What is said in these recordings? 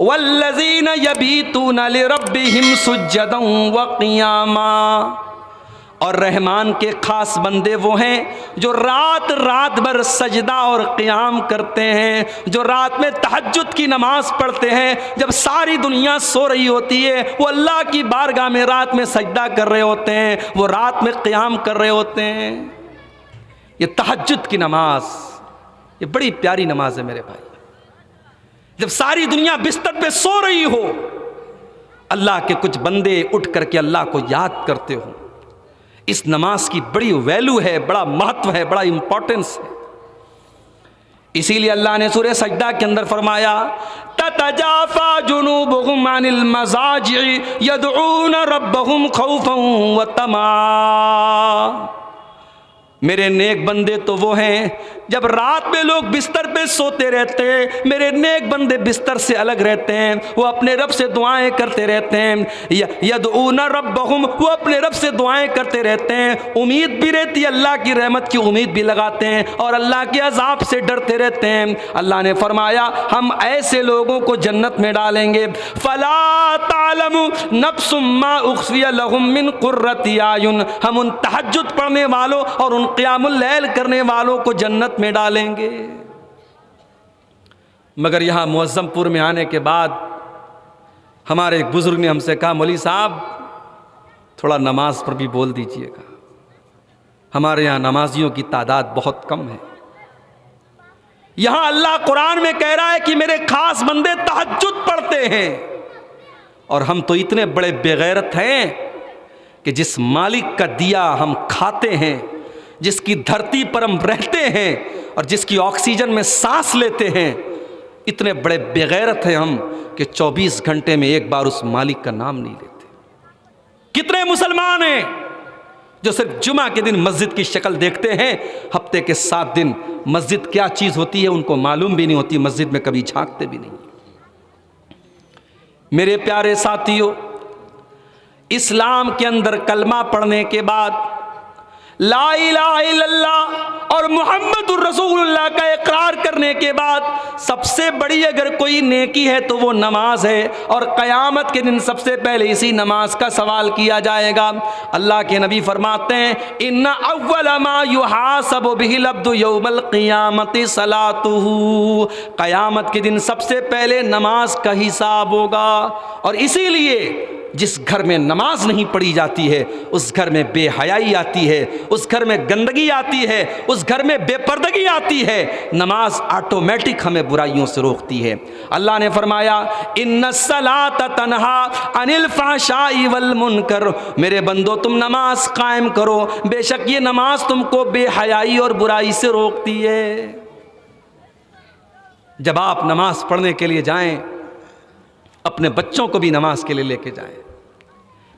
वल्लज़ीना यबीतूना लिरब्बिहिम सुज्जदन व क़ियामा। और रहमान के ख़ास बंदे वो हैं जो रात रात भर सजदा और क़ियाम करते हैं, जो रात में तहज्जुद की नमाज़ पढ़ते हैं। जब सारी दुनिया सो रही होती है वो अल्लाह की बारगाह में रात में सजदा कर रहे होते हैं, वो रात में क़ियाम कर रहे होते हैं। ये तहज्जुद की नमाज़, ये बड़ी प्यारी नमाज है मेरे भाई। जब सारी दुनिया बिस्तर पे सो रही हो, अल्लाह के कुछ बंदे उठ करके अल्लाह को याद करते हो, इस नमाज की बड़ी वैल्यू है, बड़ा महत्व है, बड़ा इंपॉर्टेंस है। इसीलिए अल्लाह ने सूरह सजदा के अंदर फरमाया, ततजाफा जुनूबुहुम अनिल मज़ाजि'i यदऊना रब्बहुम खौफन व तमा। मेरे नेक बंदे तो वो हैं जब रात में लोग बिस्तर पे सोते रहते हैं, मेरे नेक बंदे बिस्तर से अलग रहते हैं, वो अपने रब से दुआएं करते रहते हैं। यदऊना रब्बहुम, वो अपने रब से दुआएं करते रहते हैं, उम्मीद भी रहती है, अल्लाह की रहमत की उम्मीद भी लगाते हैं और अल्लाह के अजाब से डरते रहते हैं। अल्लाह ने फरमाया हम ऐसे लोगों को जन्नत में डालेंगे। फला तालमु नफ्सुम मा उख्फिया लहुम मिन कुर्रति आयुन, हम उन तहज्जुद पढ़ने वालों और उन क़ियामुल लैल करने वालों को जन्नत में डालेंगे। मगर यहां मुअज़्ज़मपुर में आने के बाद हमारे एक बुजुर्ग ने हमसे कहा, मौलवी साहब थोड़ा नमाज पर भी बोल दीजिएगा, हमारे यहां नमाजियों की तादाद बहुत कम है। यहां अल्लाह कुरान में कह रहा है कि मेरे खास बंदे तहज्जुद पढ़ते हैं, और हम तो इतने बड़े बेगैरत हैं कि जिस मालिक का दिया हम खाते हैं, जिसकी धरती पर हम रहते हैं और जिसकी ऑक्सीजन में सांस लेते हैं, इतने बड़े बेगैरत हैं हम कि 24 घंटे में एक बार उस मालिक का नाम नहीं लेते। कितने मुसलमान हैं जो सिर्फ जुमा के दिन मस्जिद की शक्ल देखते हैं, हफ्ते के 7 दिन मस्जिद क्या चीज़ होती है उनको मालूम भी नहीं होती, मस्जिद में कभी झांकते भी नहीं। मेरे प्यारे साथियों, इस्लाम के अंदर कलमा पढ़ने के बाद ला इलाहा इल्लल्लाह और मुहम्मदुर रसूलुल्लाह का इकरार करने के बाद सबसे बड़ी अगर कोई नेकी है तो वो नमाज है, और क़यामत के दिन सबसे पहले इसी नमाज का सवाल किया जाएगा। अल्लाह के नबी फरमाते हैं, इन्ना अव्वल मा युहासबु बिहिल अब्दु यौमल क़ियामति सलातुहु, क़यामत के दिन सबसे पहले नमाज का हिसाब होगा। और इसीलिए जिस घर में नमाज नहीं पढ़ी जाती है उस घर में बेहयाई आती है, उस घर में गंदगी आती है, उस घर में बेपर्दगी आती है। नमाज ऑटोमेटिक हमें बुराइयों से रोकती है। अल्लाह ने फरमाया, इन्नस्सलात तन्हा अनिल फ़हशाई वल मुनकर, मेरे बंदो तुम नमाज कायम करो, बेशक ये नमाज तुमको बेहयाई और बुराई से रोकती है। जब आप नमाज पढ़ने के लिए जाएं, अपने बच्चों को भी नमाज के लिए लेके जाएं।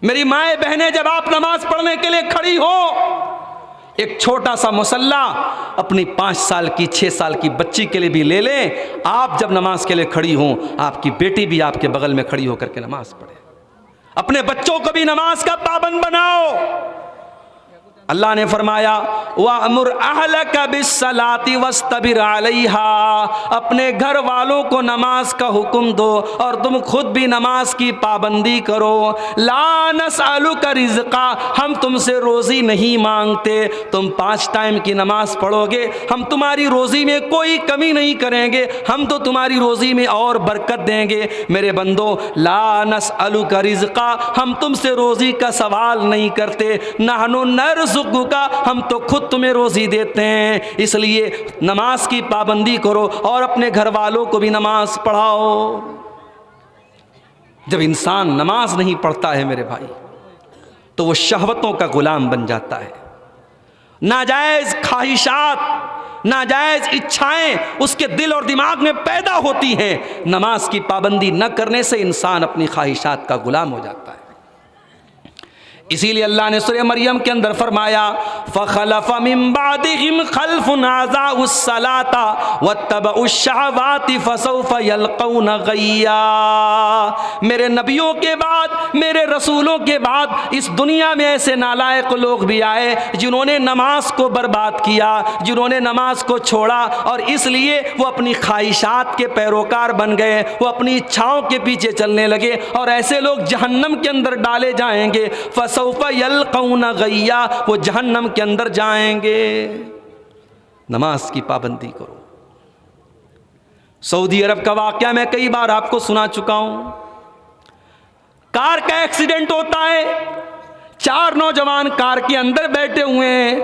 मेरी माएँ बहनें, जब आप नमाज पढ़ने के लिए खड़ी हो, एक छोटा सा मुसल्ला अपनी 5 साल की 6 साल की बच्ची के लिए भी ले लें। आप जब नमाज के लिए खड़ी हों, आपकी बेटी भी आपके बगल में खड़ी होकर के नमाज पढ़े। अपने बच्चों को भी नमाज का पाबंद बनाओ। अल्लाह ने फरमाया, वअमुर अहलका बिस्सलाति वस्तबिर अलैहा, अपने घर वालों को नमाज का हुक्म दो और तुम खुद भी नमाज की पाबंदी करो। ला नसअलुका रिज़्क़ा, हम तुमसे रोज़ी नहीं मांगते, तुम 5 टाइम की नमाज पढ़ोगे, हम तुम्हारी रोज़ी में कोई कमी नहीं करेंगे, हम तो तुम्हारी रोज़ी में और बरकत देंगे। मेरे बंदो, ला नसअलुका रिज़्क़ा, हम तुमसे रोज़ी का सवाल नहीं करते, नहनु नर्ज़ुक़ुका, हम तो खुद तुम्हें रोजी देते हैं। इसलिए नमाज की पाबंदी करो और अपने घर वालों को भी नमाज पढ़ाओ। जब इंसान नमाज नहीं पढ़ता है मेरे भाई, तो वो शहवतों का गुलाम बन जाता है। नाजायज ख्वाहिशात, नाजायज इच्छाएं उसके दिल और दिमाग में पैदा होती हैं। नमाज की पाबंदी न करने से इंसान अपनी ख्वाहिशात का गुलाम हो जाता है। इसीलिए अल्लाह ने सूरह मरियम के अंदर फरमाया फ़ख़लफ़ मिन बादिहिम ख़ल्फ़ुन अज़ाउस्सलाता वत्तबउश्शहवाति फ़सौफ़ यल्क़ौना ग़य्या। मेरे नबियों के बाद, मेरे रसूलों के बाद इस दुनिया में ऐसे नालायक लोग भी आए जिन्होंने नमाज को बर्बाद किया, जिन्होंने नमाज को छोड़ा और इसलिए वो अपनी ख्वाहिशात के पैरोकार बन गए, वो अपनी इच्छाओं के पीछे चलने लगे और ऐसे लोग जहन्नम के अंदर डाले जाएंगे। फ़सौफ़ यल्क़ौना ग़य्या, वो जहन्नम के अंदर जाएंगे। नमाज की पाबंदी करो। सऊदी अरब का वाक़या मैं कई बार आपको सुना चुका हूं। कार का एक्सीडेंट होता है, 4 नौजवान कार के अंदर बैठे हुए हैं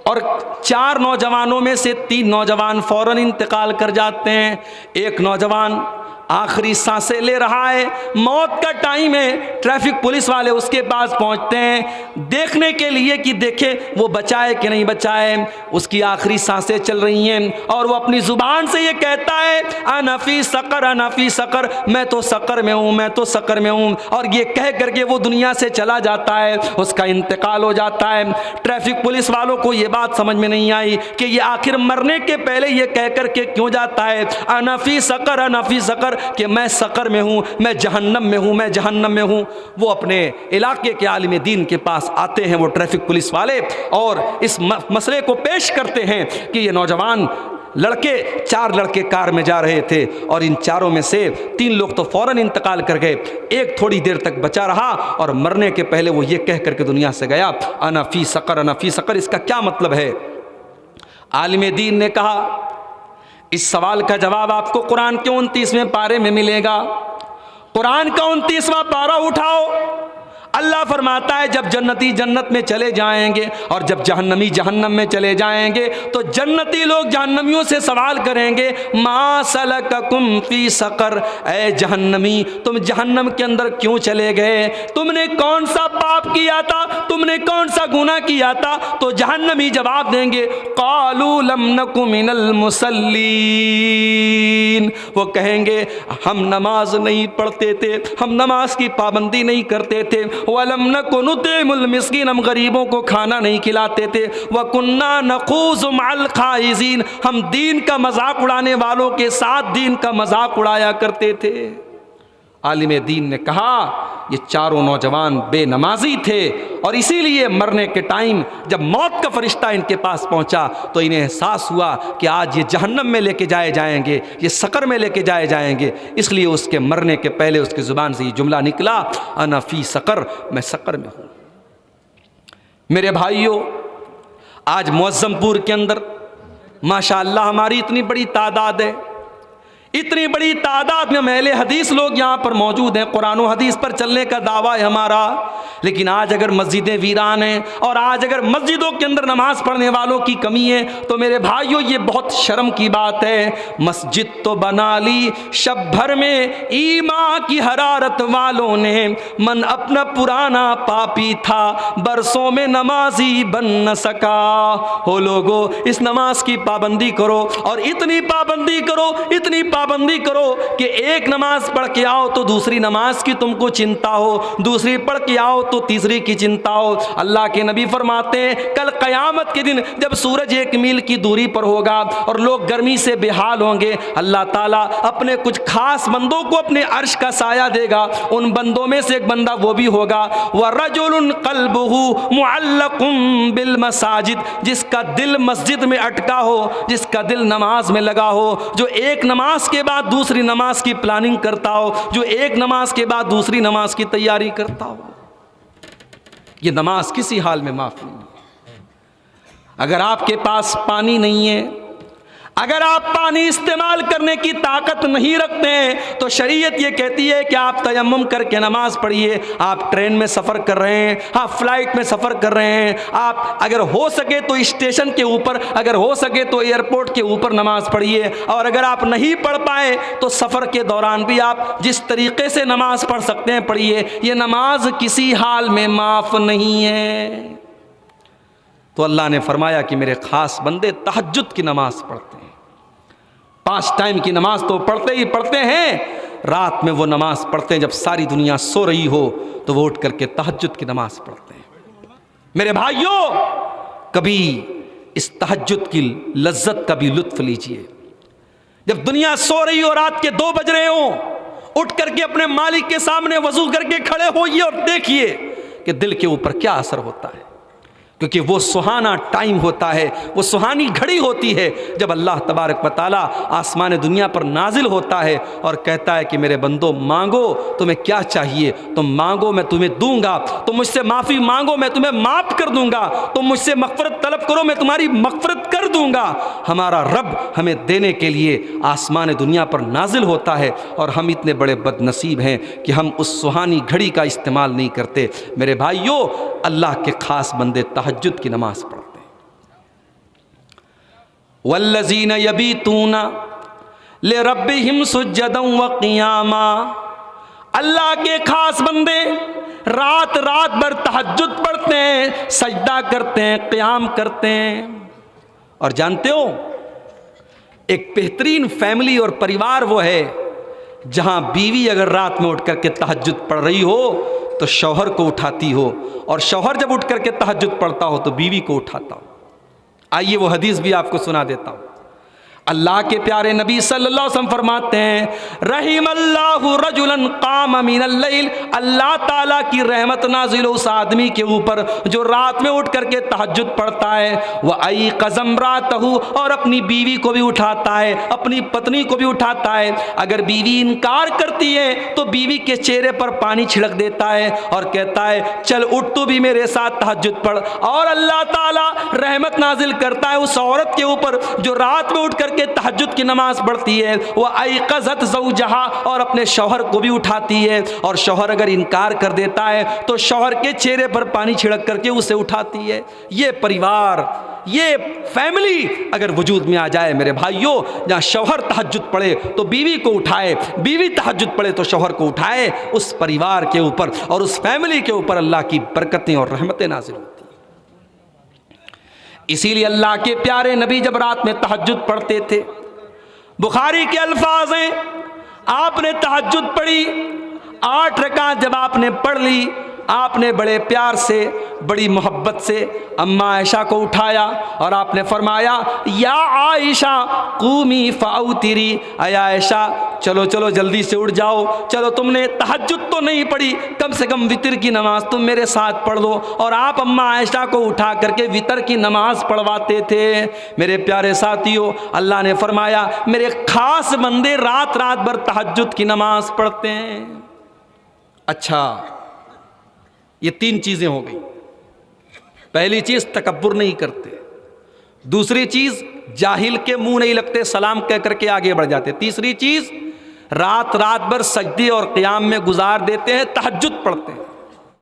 और 4 नौजवानों में से 3 नौजवान फौरन इंतकाल कर जाते हैं। एक नौजवान आखिरी सांसें ले रहा है, मौत का टाइम है। ट्रैफिक पुलिस वाले उसके पास पहुंचते हैं देखने के लिए कि देखे वो बचाए कि नहीं बचाए। उसकी आखिरी सांसें चल रही हैं और वो अपनी ज़ुबान से ये कहता है अना फ़ी सक़र, अना फ़ी सक़र, मैं तो सक़र में हूँ, मैं तो सक़र में हूँ। और ये कह करके वो दुनिया से चला जाता है, उसका इंतकाल हो जाता है। ट्रैफिक पुलिस वालों को ये बात समझ में नहीं आई कि ये आखिर मरने के पहले ये कह करके क्यों जाता है अना फ़ी सक़र, अना फ़ी सक़र, कि मैं सक़र में हूँ, मैं जहन्नम में हूँ, मैं जहन्नम में हूँ। वो अपने इलाके के आलिम दीन के पास आते हैं, वो ट्रैफिक पुलिस वाले, और इस मसले को पेश करते हैं कि ये नौजवान लड़के, 4 लड़के कार में जा रहे थे और इन चारों में से 3 लोग तो फ़ौरन इंतकाल कर गए, एक थोड़ी देर तक बचा रहा और मरने के पहले वो ये कह करके दुनिया से गया अना फ़ी सक़र, अना फ़ी सक़र। इसका क्या मतलब है? आलिम दीन ने कहा इस सवाल का जवाब आपको कुरान के 29वें पारे में मिलेगा। कुरान का 29वां पारा उठाओ, अल्लाह फरमाता है जब जन्नती जन्नत में चले जाएंगे और जब जहन्नमी जहन्नम में चले जाएंगे तो जन्नती लोग जहन्नमियों से सवाल करेंगे मा सलककुम फी सक़र, ऐ जहन्नमी तुम जहन्नम के अंदर क्यों चले गए? तुमने कौन सा पाप किया था, तुमने कौन सा गुनाह किया था? तो जहन्नमी जवाब देंगे क़ालू लम नकु मिनल मुसल्लीन, वो कहेंगे हम नमाज नहीं पढ़ते थे, हम नमाज की पाबंदी नहीं करते थे, वलम नकु नुतिमुल मिस्कीन, हम गरीबों को खाना नहीं खिलाते थे, वकुन्ना नखूज़ु मअल खाइज़ीन, हम दीन का मजाक उड़ाने वालों के साथ दीन का मजाक उड़ाया करते थे। आलिम दीन ने कहा ये चारों नौजवान बेनमाजी थे और इसीलिए मरने के टाइम जब मौत का फरिश्ता इनके पास पहुंचा तो इन्हें एहसास हुआ कि आज ये जहन्नम में लेके जाए जाएंगे, ये सक़र में लेके जाए जाएंगे। इसलिए उसके मरने के पहले उसकी ज़ुबान से ये जुमला निकला अना फ़ी सक़र, मैं सक़र में हूँ। मेरे भाइयों, आज मुअज़्ज़मपुर के अंदर माशाअल्लाह हमारी इतनी बड़ी तादाद है, इतनी बड़ी तादाद में अहले हदीस लोग यहाँ पर मौजूद हैं, कुरान और हदीस पर चलने का दावा है हमारा। लेकिन आज अगर मस्जिदें वीरान हैं और आज अगर मस्जिदों के अंदर नमाज पढ़ने वालों की कमी है तो मेरे भाइयों ये बहुत शर्म की बात है। मस्जिद तो बना ली शब भर में ईमान की हरारत वालों ने, मन अपना पुराना पापी था बरसों में नमाजी बन न सका। हो लोगो, इस नमाज की पाबंदी करो और इतनी पाबंदी करो, इतनी पाबंदी करो कि एक नमाज पढ़ के आओ तो दूसरी नमाज की तुमको चिंता हो, दूसरी पढ़ के आओ तो तीसरी की चिंता हो। अल्लाह के नबी फरमाते हैं कल क़यामत के दिन जब सूरज 1 मील की दूरी पर होगा और लोग गर्मी से बेहाल होंगे, अल्लाह ताला अपने कुछ खास बंदों को अपने अर्श का साया देगा। उन बंदों में से एक बंदा वो भी होगा वरजुलुन क़ल्बुहु मुअल्लक़ुम बिल मसाजिद, जिसका दिल मस्जिद में अटका हो, जिसका दिल नमाज में लगा हो, जो एक नमाज के बाद दूसरी नमाज की प्लानिंग करता हो, जो एक नमाज के बाद दूसरी नमाज की तैयारी करता हो। ये नमाज किसी हाल में माफ नहीं है। अगर आपके पास पानी नहीं है, अगर आप पानी इस्तेमाल करने की ताकत नहीं रखते हैं तो शरीयत ये कहती है कि आप तयम्मुम करके नमाज पढ़िए। आप ट्रेन में सफ़र कर रहे हैं, आप फ्लाइट में सफ़र कर रहे हैं, आप अगर हो सके तो स्टेशन के ऊपर, अगर हो सके तो एयरपोर्ट के ऊपर नमाज पढ़िए। और अगर आप नहीं पढ़ पाए तो सफ़र के दौरान भी आप जिस तरीक़े से नमाज पढ़ सकते हैं पढ़िए। ये नमाज किसी हाल में माफ़ नहीं है। तो अल्लाह ने फरमाया कि मेरे ख़ास बंदे तहज्जुद की नमाज पढ़ते हैं, 5 टाइम की नमाज तो पढ़ते ही पढ़ते हैं, रात में वो नमाज पढ़ते हैं जब सारी दुनिया सो रही हो तो वो उठ करके तहज्जुद की नमाज पढ़ते हैं। मेरे भाइयों, कभी इस तहज्जुद की लज्जत का भी लुत्फ लीजिए। जब दुनिया सो रही हो, रात के 2 बज रहे हो, उठ करके अपने मालिक के सामने वजू करके खड़े होइए और देखिए कि दिल के ऊपर क्या असर होता है, क्योंकि वो सुहाना टाइम होता है, वो सुहानी घड़ी होती है जब अल्लाह तबारक व तआला आसमान दुनिया पर नाजिल होता है और कहता है कि मेरे बंदो मांगो, तुम्हें क्या चाहिए, तुम मांगो मैं तुम्हें दूंगा, तुम मुझसे माफ़ी मांगो मैं तुम्हें माफ़ कर दूंगा, तुम मुझसे मग़फ़िरत तलब करो मैं तुम्हारी मग़फ़िरत कर दूंगा। हमारा रब हमें देने के लिए आसमान दुनिया पर नाजिल होता है और हम इतने बड़े बदनसीब हैं कि हम उस सुहानी घड़ी का इस्तेमाल नहीं करते। मेरे भाइयों, अल्लाह के ख़ास बंदे तहज्जुद की नमाज पढ़ते हैं। वल्लज़ीन यबीतूना लिरब्बिहिम सुज्जदन व क़ियामा, अल्लाह के खास बंदे रात रात भर तहज्जुद पढ़ते हैं, सजदा करते हैं, क़याम करते हैं। और जानते हो, एक बेहतरीन फैमिली और परिवार वो है जहां बीवी अगर रात में उठ करके तहज्जुद पढ़ रही हो तो शौहर को उठाती हो, और शौहर जब उठ करके तहज्जुद पढ़ता हो तो बीवी को उठाता हो। आइए वो हदीस भी आपको सुना देता हूँ। अल्लाह के प्यारे नबी सल्लल्लाहु अलैहि वसल्लम फरमाते हैं, रहीमल्लाहु रजुलन क़ाम मिनल लैल, अल्लाह ताला की रहमत नाज़िल हो उस आदमी के ऊपर जो रात में उठ करके तहज्जुद पढ़ता है। वह आई क़ज़म्रातहु, और अपनी बीवी को भी उठाता है, अपनी पत्नी को भी उठाता है। अगर बीवी इनकार करती है तो बीवी के चेहरे पर पानी छिड़क देता है और कहता है चल उठ तू भी मेरे साथ तहज्जुद पढ़। और अल्लाह ताला रहमत नाजिल करता है उस औरत के ऊपर जो रात में उठ करके तहज्जुद की नमाज पढ़ती है। वह आइक़ज़त ज़ौजहा, और अपने शौहर को भी उठाती है, और शौहर अगर इनकार कर देता है तो शौहर के चेहरे पर पानी छिड़क करके उसे उठाती है। ये परिवार, ये फैमिली अगर वजूद में आ जाए मेरे भाइयों, जहाँ शौहर तहज्जुद पढ़े तो बीवी को उठाए, बीवी तहज्जुद पढ़े तो शौहर को उठाए, उस परिवार के ऊपर और उस फैमिली के ऊपर अल्लाह की बरकतें और रहमतें नाज़िल होती हैं। इसीलिए अल्लाह के प्यारे नबी जब रात में तहज्जुद पढ़ते थे, बुखारी के अल्फाज हैं, आपने तहज्जुद पढ़ी, 8 रकात जब आपने पढ़ ली, आपने बड़े प्यार से, बड़ी मोहब्बत से अम्मा आयशा को उठाया और आपने फरमाया या आयशा कूमी फ़ाउतिरी, अया आयशा चलो चलो जल्दी से उठ जाओ, चलो तुमने तहज्जुद तो नहीं पढ़ी, कम से कम वितर की नमाज तुम मेरे साथ पढ़ लो। और आप अम्मा आयशा को उठा करके वितर की नमाज पढ़वाते थे। मेरे प्यारे साथियों, अल्लाह ने फरमाया मेरे ख़ास बंदे रात रात भर तहज्जुद की नमाज पढ़ते हैं। अच्छा, ये 3 चीज़ें हो गई। पहली चीज़ तकब्बुर नहीं करते, दूसरी चीज़ जाहिल के मुंह नहीं लगते, सलाम कह करके आगे बढ़ जाते, तीसरी चीज़ रात रात भर सजदे और क़याम में गुजार देते हैं, तहज्जुद पढ़ते हैं।